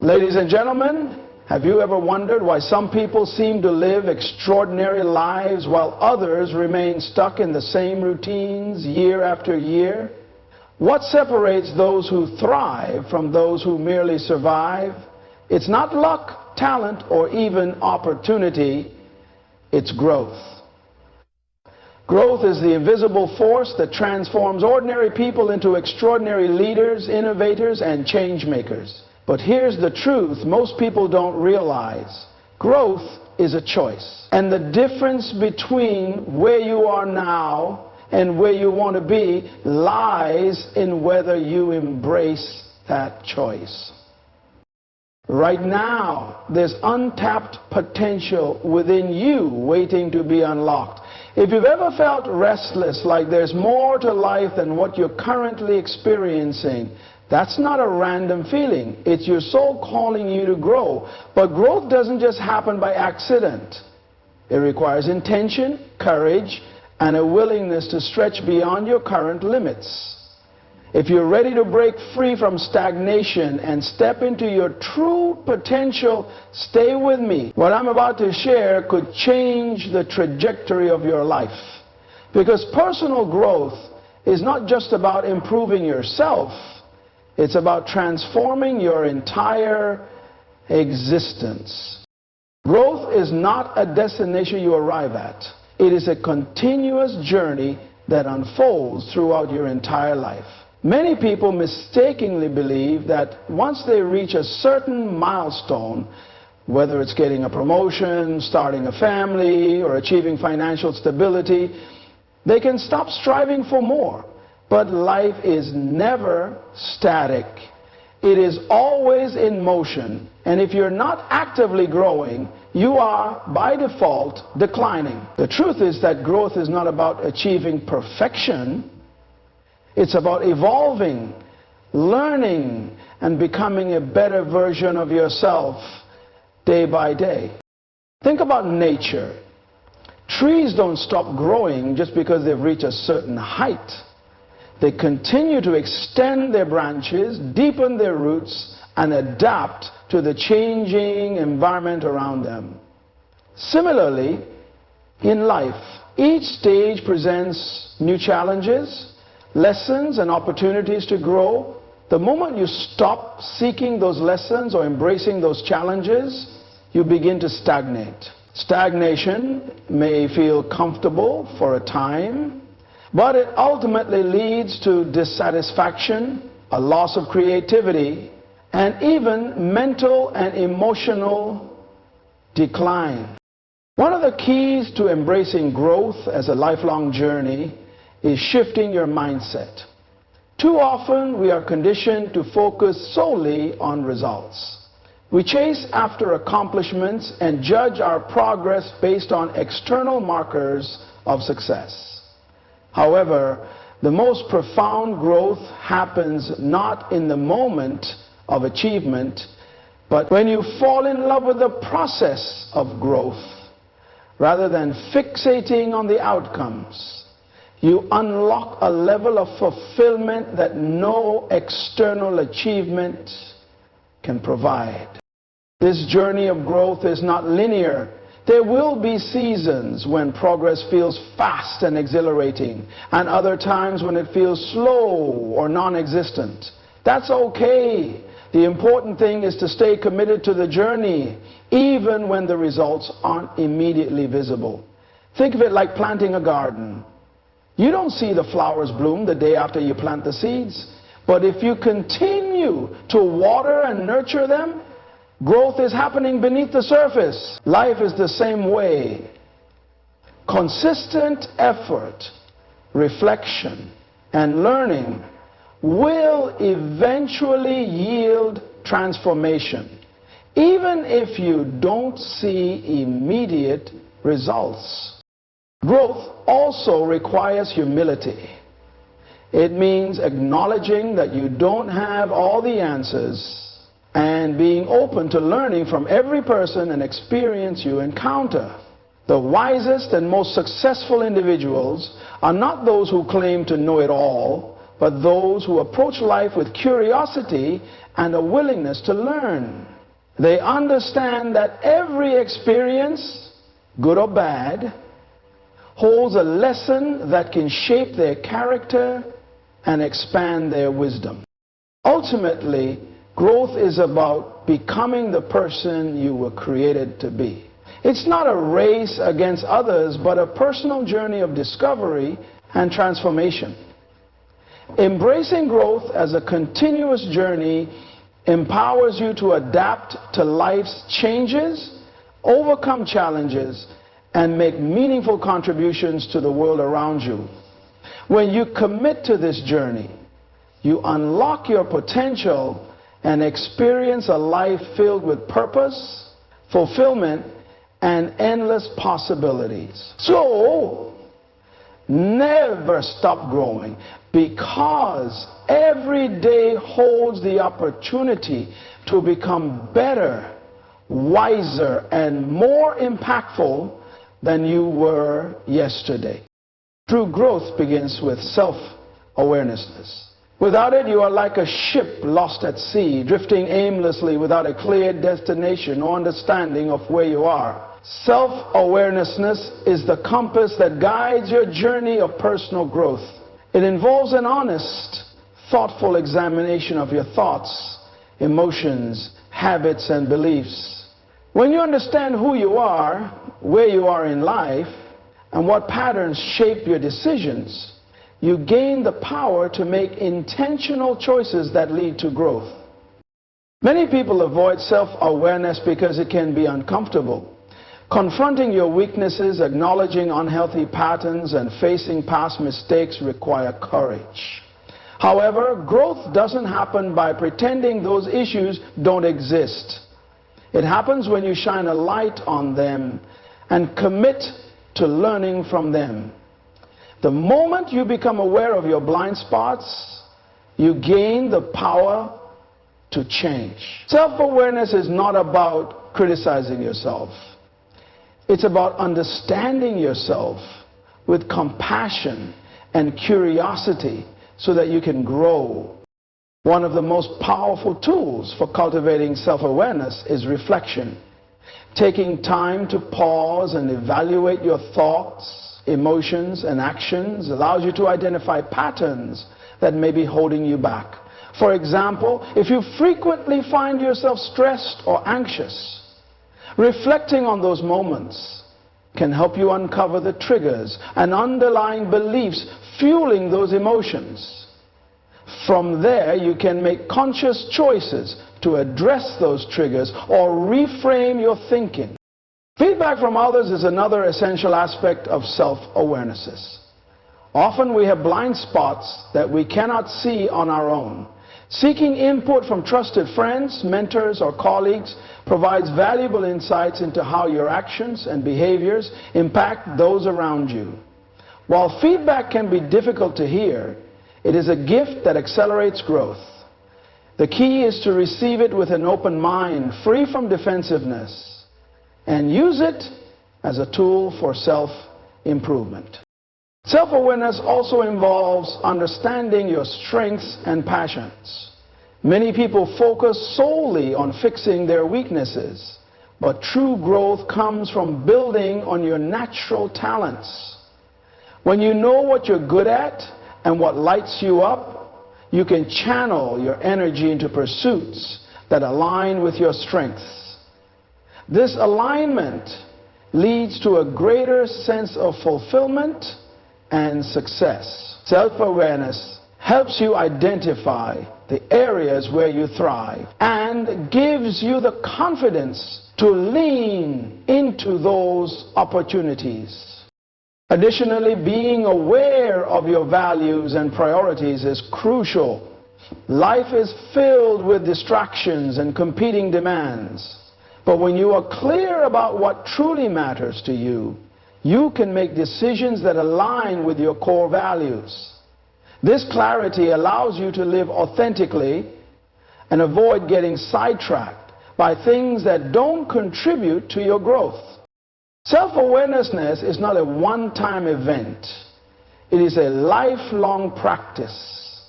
Ladies and gentlemen, have you ever wondered why some people seem to live extraordinary lives while others remain stuck in the same routines year after year? What separates those who thrive from those who merely survive? It's not luck, talent, or even opportunity. It's growth. Growth is the invisible force that transforms ordinary people into extraordinary leaders, innovators, and change makers. But here's the truth most people don't realize. Growth is a choice. And the difference between where you are now and where you want to be lies in whether you embrace that choice. Right now, there's untapped potential within you waiting to be unlocked. If you've ever felt restless, like there's more to life than what you're currently experiencing, that's not a random feeling. It's your soul calling you to grow. But growth doesn't just happen by accident. It requires intention, courage, and a willingness to stretch beyond your current limits. If you're ready to break free from stagnation and step into your true potential, stay with me. What I'm about to share could change the trajectory of your life. Because personal growth is not just about improving yourself. It's about transforming your entire existence. Growth is not a destination you arrive at. It is a continuous journey that unfolds throughout your entire life. Many people mistakenly believe that once they reach a certain milestone, whether it's getting a promotion, starting a family, or achieving financial stability, they can stop striving for more. But life is never static. It is always in motion. And if you're not actively growing, you are, by default, declining. The truth is that growth is not about achieving perfection. It's about evolving, learning, and becoming a better version of yourself day by day. Think about nature. Trees don't stop growing just because they've reached a certain height. They continue to extend their branches, deepen their roots, and adapt to the changing environment around them. Similarly, in life, each stage presents new challenges, lessons, and opportunities to grow. The moment you stop seeking those lessons or embracing those challenges, you begin to stagnate. Stagnation may feel comfortable for a time, but it ultimately leads to dissatisfaction, a loss of creativity, and even mental and emotional decline. One of the keys to embracing growth as a lifelong journey is shifting your mindset. Too often we are conditioned to focus solely on results. We chase after accomplishments and judge our progress based on external markers of success. However, the most profound growth happens not in the moment of achievement, but when you fall in love with the process of growth, rather than fixating on the outcomes. You unlock a level of fulfillment that no external achievement can provide. This journey of growth is not linear. There will be seasons when progress feels fast and exhilarating, and other times when it feels slow or non-existent. That's okay. The important thing is to stay committed to the journey, even when the results aren't immediately visible. Think of it like planting a garden. You don't see the flowers bloom the day after you plant the seeds, but if you continue to water and nurture them, growth is happening beneath the surface. Life is the same way. Consistent effort, reflection, and learning will eventually yield transformation, even if you don't see immediate results. Growth also requires humility. It means acknowledging that you don't have all the answers and being open to learning from every person and experience you encounter. The wisest and most successful individuals are not those who claim to know it all, but those who approach life with curiosity and a willingness to learn. They understand that every experience, good or bad, holds a lesson that can shape their character and expand their wisdom. Ultimately, growth is about becoming the person you were created to be. It's not a race against others, but a personal journey of discovery and transformation. Embracing growth as a continuous journey empowers you to adapt to life's changes, overcome challenges, and make meaningful contributions to the world around you. When you commit to this journey, you unlock your potential and experience a life filled with purpose, fulfillment, and endless possibilities. So, never stop growing, because every day holds the opportunity to become better, wiser, and more impactful than you were yesterday. True growth begins with self-awareness. Without it, you are like a ship lost at sea, drifting aimlessly without a clear destination or understanding of where you are. Self-awareness is the compass that guides your journey of personal growth. It involves an honest, thoughtful examination of your thoughts, emotions, habits, and beliefs. When you understand who you are, where you are in life, and what patterns shape your decisions, you gain the power to make intentional choices that lead to growth. Many people avoid self-awareness because it can be uncomfortable. Confronting your weaknesses, acknowledging unhealthy patterns, and facing past mistakes require courage. However, growth doesn't happen by pretending those issues don't exist. It happens when you shine a light on them and commit to learning from them. The moment you become aware of your blind spots, you gain the power to change. Self-awareness is not about criticizing yourself. It's about understanding yourself with compassion and curiosity so that you can grow. One of the most powerful tools for cultivating self-awareness is reflection. Taking time to pause and evaluate your thoughts, emotions, and actions allows you to identify patterns that may be holding you back. For example, if you frequently find yourself stressed or anxious, reflecting on those moments can help you uncover the triggers and underlying beliefs fueling those emotions. From there, you can make conscious choices to address those triggers or reframe your thinking. Feedback from others is another essential aspect of self-awareness. Often we have blind spots that we cannot see on our own. Seeking input from trusted friends, mentors, or colleagues provides valuable insights into how your actions and behaviors impact those around you. While feedback can be difficult to hear, it is a gift that accelerates growth. The key is to receive it with an open mind, free from defensiveness, and use it as a tool for self-improvement. Self-awareness also involves understanding your strengths and passions. Many people focus solely on fixing their weaknesses, but true growth comes from building on your natural talents. When you know what you're good at and what lights you up, you can channel your energy into pursuits that align with your strengths. This alignment leads to a greater sense of fulfillment and success. Self-awareness helps you identify the areas where you thrive and gives you the confidence to lean into those opportunities. Additionally, being aware of your values and priorities is crucial. Life is filled with distractions and competing demands. But when you are clear about what truly matters to you, you can make decisions that align with your core values. This clarity allows you to live authentically and avoid getting sidetracked by things that don't contribute to your growth. Self-awareness is not a one-time event. It is a lifelong practice.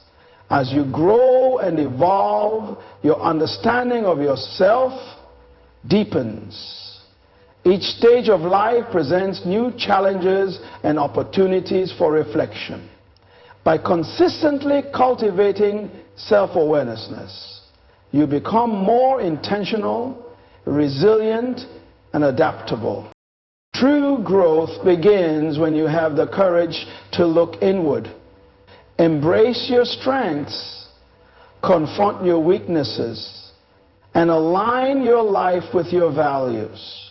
As you grow and evolve, your understanding of yourself deepens. Each stage of life presents new challenges and opportunities for reflection. By consistently cultivating self-awareness, you become more intentional, resilient, and adaptable. True growth begins when you have the courage to look inward. Embrace your strengths, confront your weaknesses, and align your life with your values.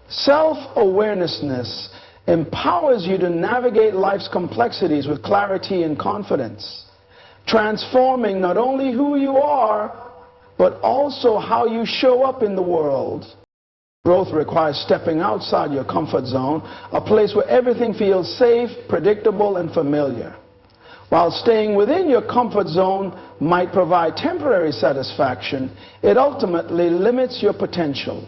Self-awareness empowers you to navigate life's complexities with clarity and confidence, transforming not only who you are, but also how you show up in the world. Growth requires stepping outside your comfort zone, a place where everything feels safe, predictable, and familiar. While staying within your comfort zone might provide temporary satisfaction, it ultimately limits your potential.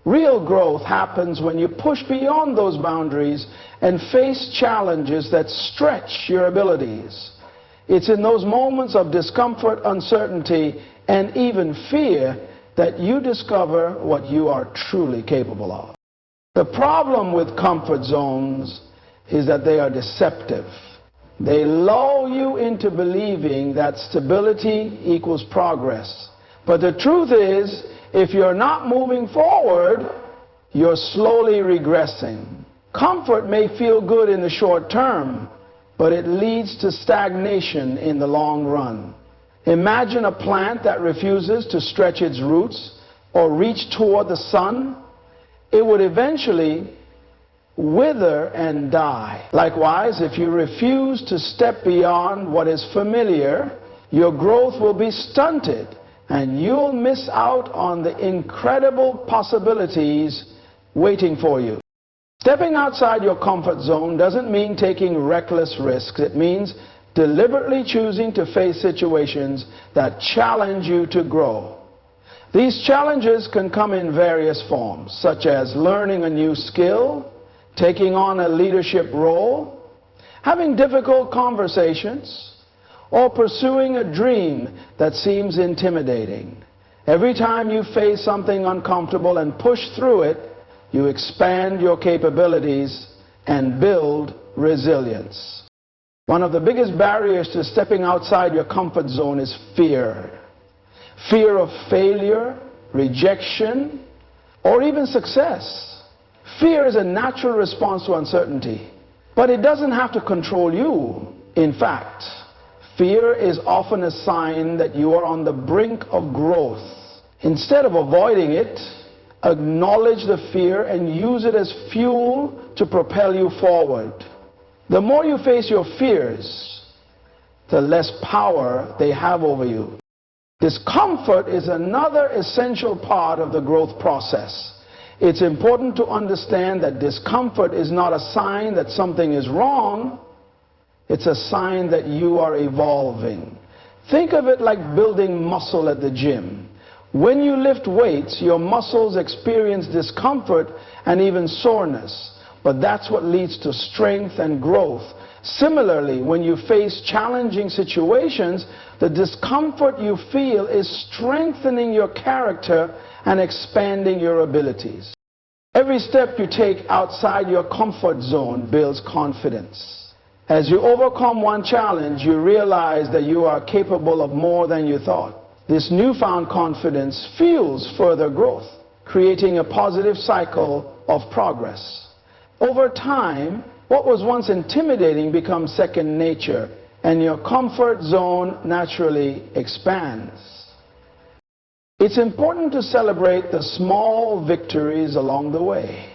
Real growth happens when you push beyond those boundaries and face challenges that stretch your abilities. It's in those moments of discomfort, uncertainty, and even fear that you discover what you are truly capable of. The problem with comfort zones is that they are deceptive. They lull you into believing that stability equals progress. But the truth is, if you're not moving forward, you're slowly regressing. Comfort may feel good in the short term, but it leads to stagnation in the long run. Imagine a plant that refuses to stretch its roots or reach toward the sun. It would eventually wither and die. Likewise, if you refuse to step beyond what is familiar, your growth will be stunted and you'll miss out on the incredible possibilities waiting for you. Stepping outside your comfort zone doesn't mean taking reckless risks. It means deliberately choosing to face situations that challenge you to grow. These challenges can come in various forms, such as learning a new skill, taking on a leadership role, having difficult conversations, or pursuing a dream that seems intimidating. Every time you face something uncomfortable and push through it, you expand your capabilities and build resilience. One of the biggest barriers to stepping outside your comfort zone is fear. Fear of failure, rejection, or even success. Fear is a natural response to uncertainty, but it doesn't have to control you. In fact, fear is often a sign that you are on the brink of growth. Instead of avoiding it, acknowledge the fear and use it as fuel to propel you forward. The more you face your fears, the less power they have over you. Discomfort is another essential part of the growth process. It's important to understand that discomfort is not a sign that something is wrong. It's a sign that you are evolving. Think of it like building muscle at the gym. When you lift weights, your muscles experience discomfort and even soreness, but that's what leads to strength and growth. Similarly, when you face challenging situations, the discomfort you feel is strengthening your character and expanding your abilities. Every step you take outside your comfort zone builds confidence. As you overcome one challenge, you realize that you are capable of more than you thought. This newfound confidence fuels further growth, creating a positive cycle of progress. Over time, what was once intimidating becomes second nature, and your comfort zone naturally expands. It's important to celebrate the small victories along the way.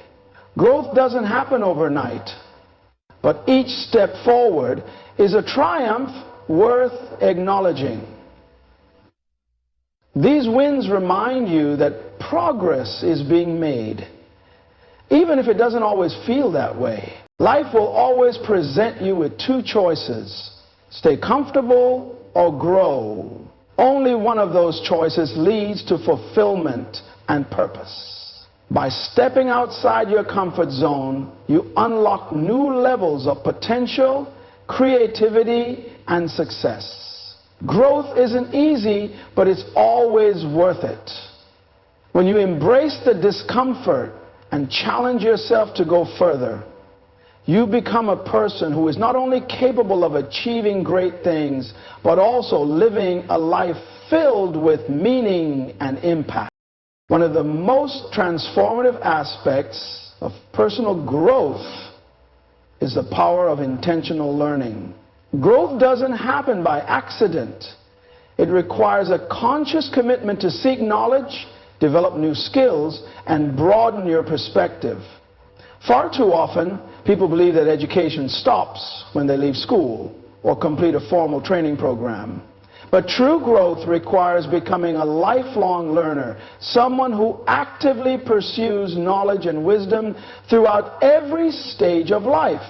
Growth doesn't happen overnight, but each step forward is a triumph worth acknowledging. These wins remind you that progress is being made, even if it doesn't always feel that way. Life will always present you with two choices: stay comfortable or grow. Only one of those choices leads to fulfillment and purpose. By stepping outside your comfort zone, you unlock new levels of potential, creativity, and success. Growth isn't easy, but it's always worth it. When you embrace the discomfort and challenge yourself to go further, you become a person who is not only capable of achieving great things, but also living a life filled with meaning and impact. One of the most transformative aspects of personal growth is the power of intentional learning. Growth doesn't happen by accident. It requires a conscious commitment to seek knowledge, develop new skills, and broaden your perspective. Far too often, people believe that education stops when they leave school or complete a formal training program. But true growth requires becoming a lifelong learner, someone who actively pursues knowledge and wisdom throughout every stage of life.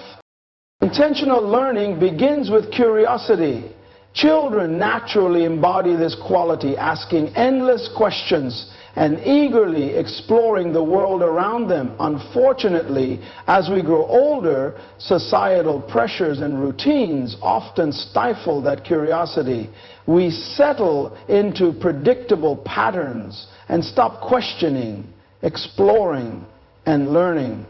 Intentional learning begins with curiosity. Children naturally embody this quality, asking endless questions and eagerly exploring the world around them. Unfortunately, as we grow older, societal pressures and routines often stifle that curiosity. We settle into predictable patterns and stop questioning, exploring, and learning.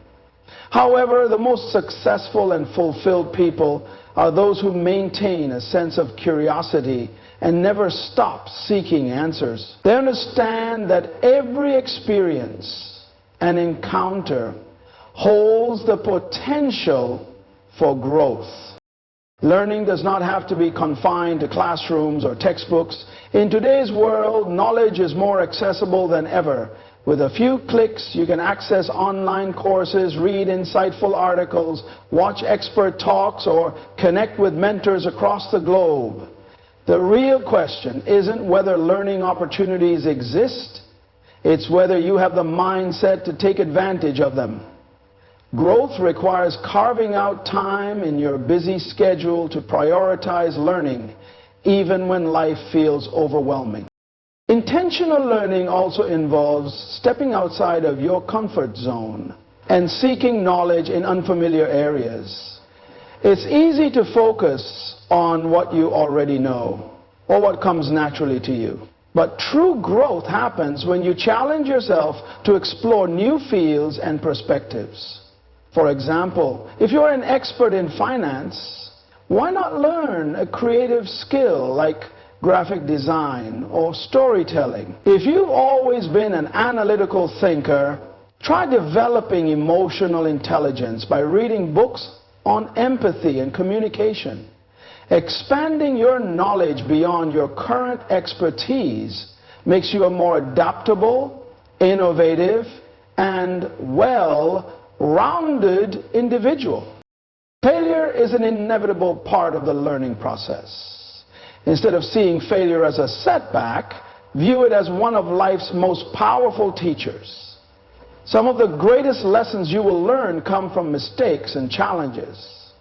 However, the most successful and fulfilled people are those who maintain a sense of curiosity and never stop seeking answers. They understand that every experience and encounter holds the potential for growth. Learning does not have to be confined to classrooms or textbooks. In today's world, knowledge is more accessible than ever. With a few clicks, you can access online courses, read insightful articles, watch expert talks, or connect with mentors across the globe. The real question isn't whether learning opportunities exist, it's whether you have the mindset to take advantage of them. Growth requires carving out time in your busy schedule to prioritize learning, even when life feels overwhelming. Intentional learning also involves stepping outside of your comfort zone and seeking knowledge in unfamiliar areas. It's easy to focus on what you already know or what comes naturally to you. But true growth happens when you challenge yourself to explore new fields and perspectives. For example, if you're an expert in finance, why not learn a creative skill like graphic design or storytelling? If you've always been an analytical thinker, try developing emotional intelligence by reading books on empathy and communication. Expanding your knowledge beyond your current expertise makes you a more adaptable, innovative, and well-rounded individual. Failure is an inevitable part of the learning process. Instead of seeing failure as a setback, view it as one of life's most powerful teachers. Some of the greatest lessons you will learn come from mistakes and challenges.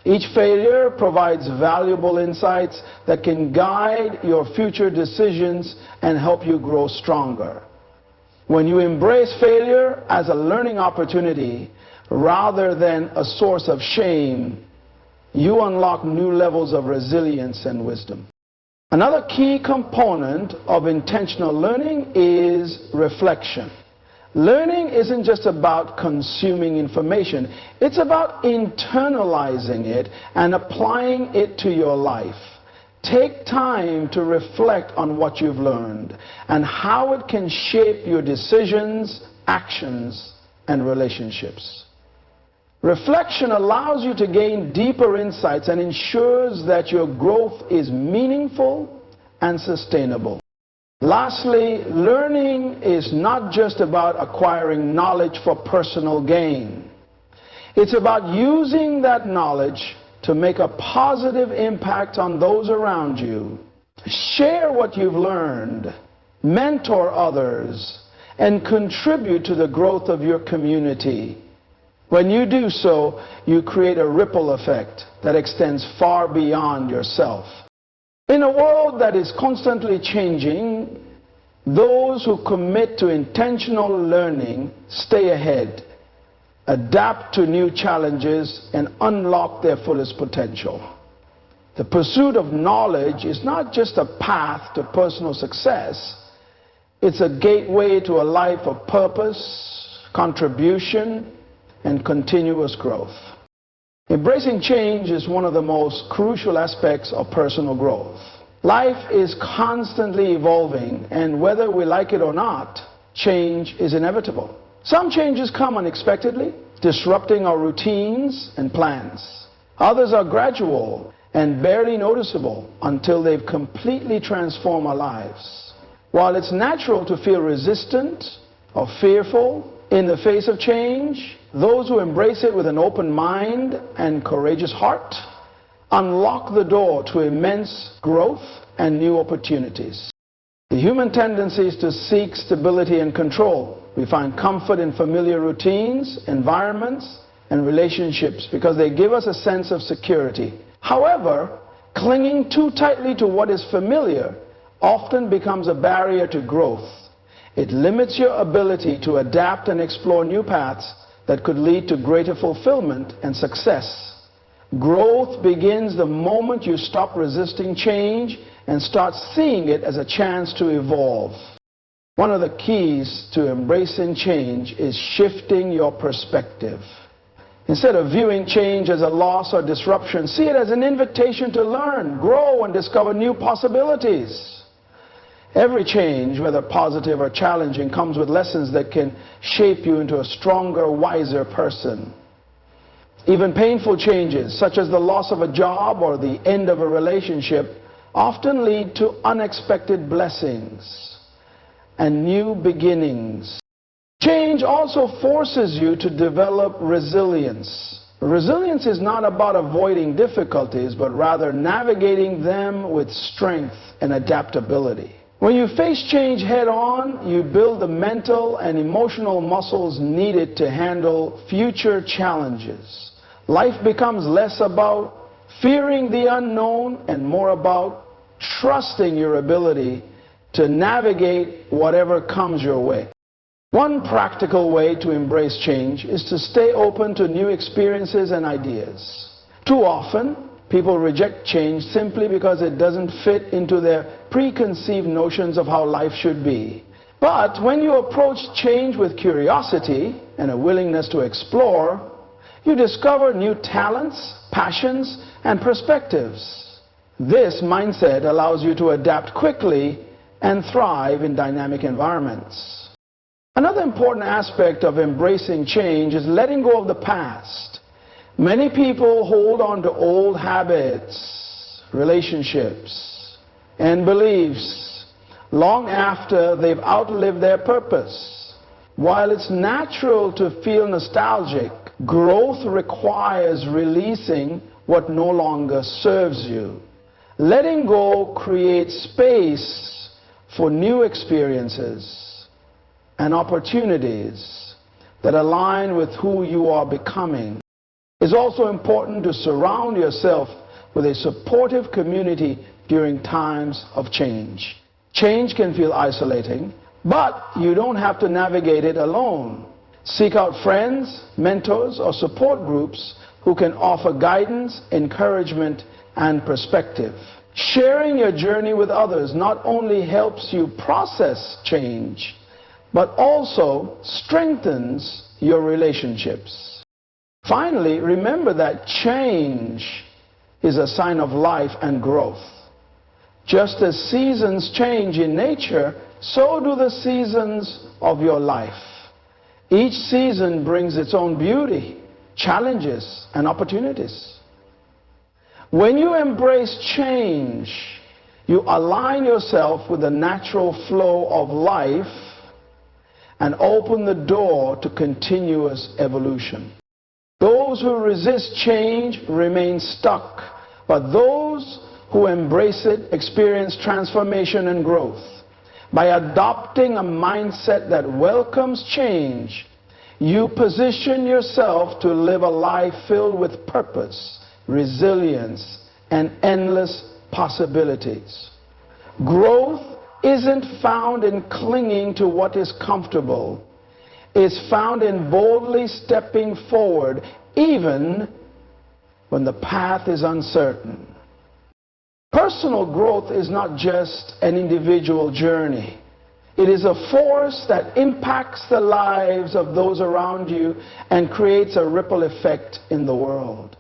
Each failure provides valuable insights that can guide your future decisions and help you grow stronger. When you embrace failure as a learning opportunity rather than a source of shame, you unlock new levels of resilience and wisdom. Another key component of intentional learning is reflection. Learning isn't just about consuming information. It's about internalizing it and applying it to your life. Take time to reflect on what you've learned and how it can shape your decisions, actions, and relationships. Reflection allows you to gain deeper insights and ensures that your growth is meaningful and sustainable. Lastly, learning is not just about acquiring knowledge for personal gain. It's about using that knowledge to make a positive impact on those around you. Share what you've learned, mentor others, and contribute to the growth of your community. When you do so, you create a ripple effect that extends far beyond yourself. In a world that is constantly changing, those who commit to intentional learning stay ahead, adapt to new challenges, and unlock their fullest potential. The pursuit of knowledge is not just a path to personal success, it's a gateway to a life of purpose, contribution, and continuous growth. Embracing change is one of the most crucial aspects of personal growth. Life is constantly evolving, and whether we like it or not, change is inevitable. Some changes come unexpectedly, disrupting our routines and plans. Others are gradual and barely noticeable until they've completely transformed our lives. While it's natural to feel resistant or fearful in the face of change, those who embrace it with an open mind and courageous heart unlock the door to immense growth and new opportunities. The human tendency is to seek stability and control. We find comfort in familiar routines, environments, and relationships because they give us a sense of security. However, clinging too tightly to what is familiar often becomes a barrier to growth. It limits your ability to adapt and explore new paths that could lead to greater fulfillment and success. Growth begins the moment you stop resisting change and start seeing it as a chance to evolve. One of the keys to embracing change is shifting your perspective. Instead of viewing change as a loss or disruption, see it as an invitation to learn, grow, and discover new possibilities. Every change, whether positive or challenging, comes with lessons that can shape you into a stronger, wiser person. Even painful changes, such as the loss of a job or the end of a relationship, often lead to unexpected blessings and new beginnings. Change also forces you to develop resilience. Resilience is not about avoiding difficulties, but rather navigating them with strength and adaptability. When you face change head-on, you build the mental and emotional muscles needed to handle future challenges. Life becomes less about fearing the unknown and more about trusting your ability to navigate whatever comes your way. One practical way to embrace change is to stay open to new experiences and ideas. Too often, people reject change simply because it doesn't fit into their preconceived notions of how life should be. But when you approach change with curiosity and a willingness to explore, you discover new talents, passions, and perspectives. This mindset allows you to adapt quickly and thrive in dynamic environments. Another important aspect of embracing change is letting go of the past. Many people hold on to old habits, relationships, and beliefs long after they've outlived their purpose. While it's natural to feel nostalgic, growth requires releasing what no longer serves you. Letting go creates space for new experiences and opportunities that align with who you are becoming. It's also important to surround yourself with a supportive community during times of change. Change can feel isolating, but you don't have to navigate it alone. Seek out friends, mentors, or support groups who can offer guidance, encouragement, and perspective. Sharing your journey with others not only helps you process change, but also strengthens your relationships. Finally, remember that change is a sign of life and growth. Just as seasons change in nature, so do the seasons of your life. Each season brings its own beauty, challenges, and opportunities. When you embrace change, you align yourself with the natural flow of life and open the door to continuous evolution. Those who resist change remain stuck, but those who embrace it experience transformation and growth. By adopting a mindset that welcomes change, you position yourself to live a life filled with purpose, resilience, and endless possibilities. Growth isn't found in clinging to what is comfortable. It's found in boldly stepping forward, even when the path is uncertain. Personal growth is not just an individual journey. It is a force that impacts the lives of those around you and creates a ripple effect in the world.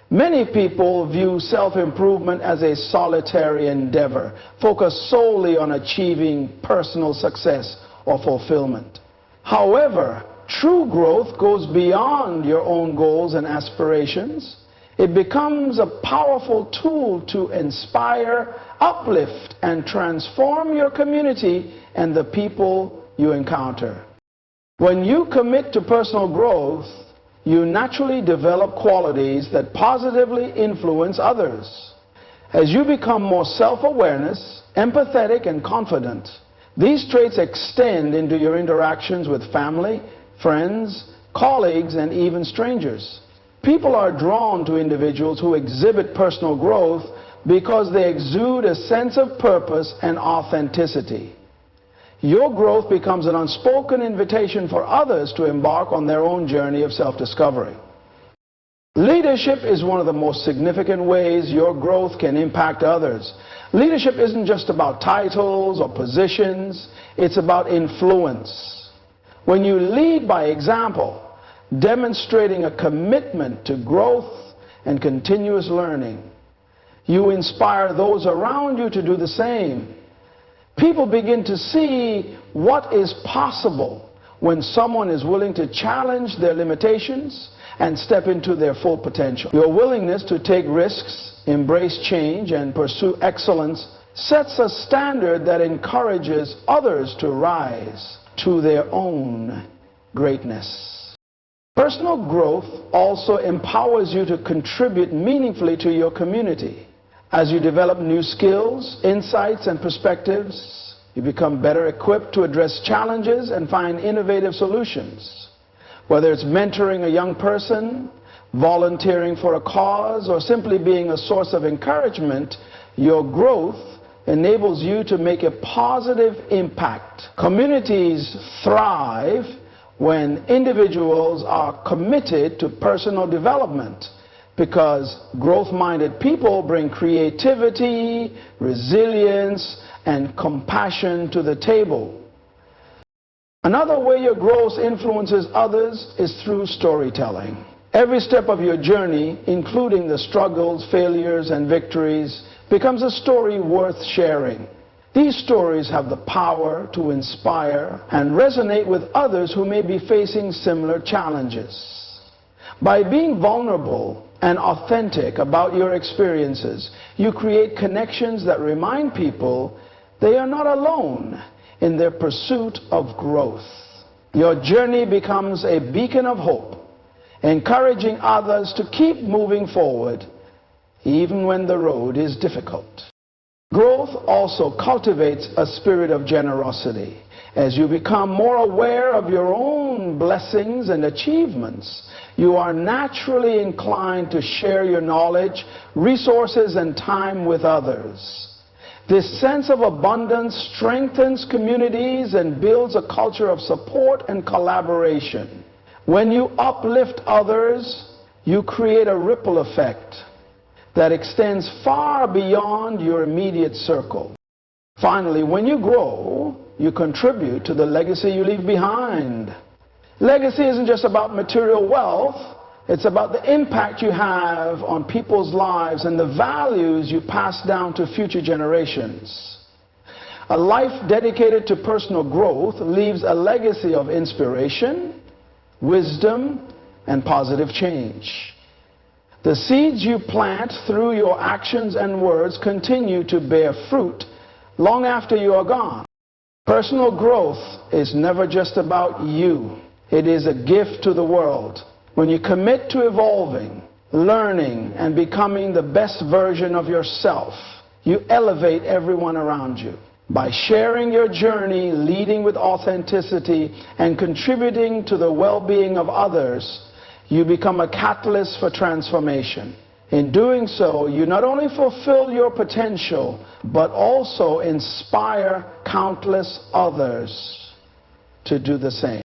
Many people view self-improvement as a solitary endeavor, focused solely on achieving personal success or fulfillment. However, true growth goes beyond your own goals and aspirations. It becomes a powerful tool to inspire, uplift, and transform your community and the people you encounter. When you commit to personal growth, you naturally develop qualities that positively influence others. As you become more self-awareness, empathetic, and confident, these traits extend into your interactions with family, friends, colleagues, and even strangers. People are drawn to individuals who exhibit personal growth because they exude a sense of purpose and authenticity. Your growth becomes an unspoken invitation for others to embark on their own journey of self-discovery. Leadership is one of the most significant ways your growth can impact others. Leadership isn't just about titles or positions, it's about influence. When you lead by example, demonstrating a commitment to growth and continuous learning, you inspire those around you to do the same. People begin to see what is possible when someone is willing to challenge their limitations and step into their full potential. Your willingness to take risks, embrace change, and pursue excellence sets a standard that encourages others to rise to their own greatness. Personal growth also empowers you to contribute meaningfully to your community. As you develop new skills, insights, and perspectives, you become better equipped to address challenges and find innovative solutions. Whether it's mentoring a young person, volunteering for a cause, or simply being a source of encouragement, your growth enables you to make a positive impact. Communities thrive when individuals are committed to personal development, because growth-minded people bring creativity, resilience, and compassion to the table. Another way your growth influences others is through storytelling. Every step of your journey, including the struggles, failures, and victories, becomes a story worth sharing. These stories have the power to inspire and resonate with others who may be facing similar challenges. By being vulnerable and authentic about your experiences, you create connections that remind people they are not alone in their pursuit of growth. Your journey becomes a beacon of hope, encouraging others to keep moving forward even when the road is difficult. Growth also cultivates a spirit of generosity. As you become more aware of your own blessings and achievements, you are naturally inclined to share your knowledge, resources, and time with others. This sense of abundance strengthens communities and builds a culture of support and collaboration. When you uplift others, you create a ripple effect that extends far beyond your immediate circle. Finally, when you grow, you contribute to the legacy you leave behind. Legacy isn't just about material wealth, it's about the impact you have on people's lives and the values you pass down to future generations. A life dedicated to personal growth leaves a legacy of inspiration, wisdom, and positive change. The seeds you plant through your actions and words continue to bear fruit long after you are gone. Personal growth is never just about you. It is a gift to the world. When you commit to evolving, learning, and becoming the best version of yourself, you elevate everyone around you. By sharing your journey, leading with authenticity, and contributing to the well-being of others, you become a catalyst for transformation. In doing so, you not only fulfill your potential, but also inspire countless others to do the same.